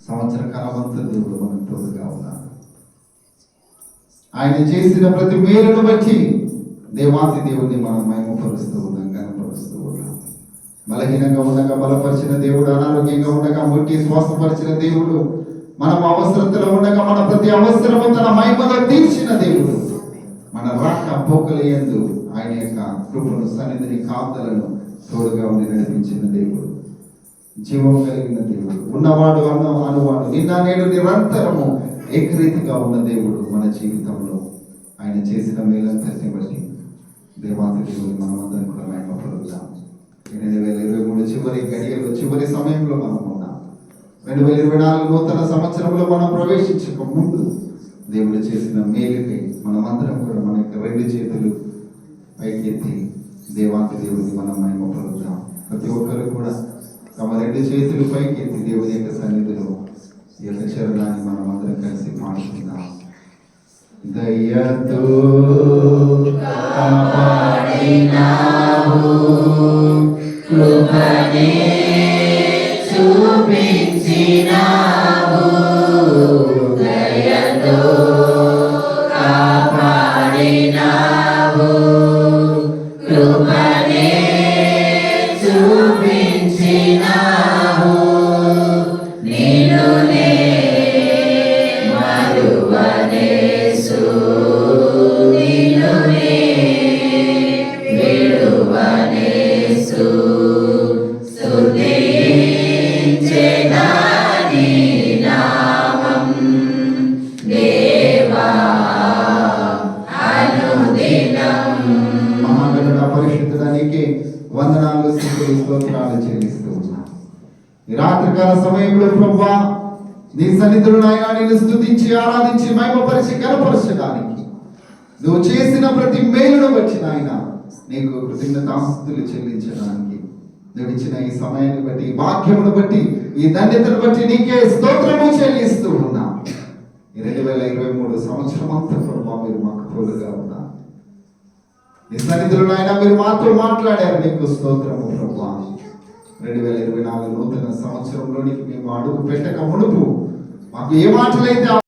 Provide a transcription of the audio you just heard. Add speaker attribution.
Speaker 1: సంవత్సర కాలమంతా దేవుడు మనకు తోడుగా ఉన్నాడు. ఆయన చేసిన ప్రతి మేలును బట్టి దేవాతి దేవుడిని మనం మహిమపరుస్తూ ఉన్నాం, కనపరుస్తూ ఉన్నాం. బలహీనంగా ఉండగా బలపరిచిన దేవుడు, అనారోగ్యంగా ఉండగా ముట్టి స్వస్థపరిచిన దేవుడు, మనం అవసరతలో ఉండగా మన ప్రతి అవసరము తన మహిమలో తీర్చిన దేవుడు, మన రాక పోకలయందు ఆయన యొక్క కృపను, సన్నిధిని, కాపుదలను తోడుగా ఉండి నడిపించిన దేవుడు, జీవం కలిగిన దేవుడు, ఉన్నవాడు అనువాడు, నిన్న నేడు నిరంతరము ఏకరీతిగా ఉన్న దేవుడు మన జీవితంలో ఆయన చేసిన మేలంతటిని బట్టి దేవాతి దేవుడు మనమందరం కూడా మహిమపరుద్దాం. 2023 చివరి గడియలో, చివరి సమయంలో మనం ఉన్నాం. 2024 నూతన సంవత్సరంలో మనం ప్రవేశించక ముందు దేవుడు చేసిన మేలుకై మనమందరం కూడా మన యొక్క 2 చేతులు పైకెత్తి దేవాతి దేవుడిని మనం మహిమపరుద్దాం. ప్రతి ఒక్కరు కూడా తమ 2 చేతులు పైకెత్తి దేవుని యొక్క సన్నిధిలో ఈ యొక్క చరణాన్ని మనం అందరం కలిసి పాడుకుందాం. దయతో కాపాడినావు, కృపనే చూపించినావు, దయతో కాపాడినావు, కృపనే చూపించినావు, నిన్నునే మరువనేసు, నిన్నునే విడువనేసు, స్తుతించెదా నీ నామం దేవా అనుదినం. మహాగణుడ పరిశుద్ధుడానికి వందనాలు, స్తుతులు, స్తోత్రాలు చెల్లిస్తూ ఉన్నాం. ఈ రాత్రికాల సమయంలో ప్రభువా నీ సన్నిధిలో నాయన నిన్ను స్తుతించి, ఆరాధించి, మహిమపరిచి, కనపరచడానికి, నువ్వు చేసిన ప్రతి మేలును బట్టి నాయన నీకు కృతజ్ఞతాస్తుతులు చెల్లించడానికి, నువ్వు ఇచ్చిన ఈ సమయాన్ని బట్టి, ఈ వాక్యమును బట్టి, ఈ ధన్యతను బట్టి నీకే స్తోత్రము చెల్లిస్తూ ఉన్నా. ఈ 2023 సంవత్సరం అంతా ప్రభువా మీరు మాకు తోడుగా ఉన్నా. నీ సన్నిధిలో నాయన మీరు మాతో మాట్లాడారు, నీకు స్తోత్రము ప్రభువా. 2024 నూతన సంవత్సరంలోనికి మేము అడుగు పెట్టక మునుపు మాకు ఏ మాటలైతే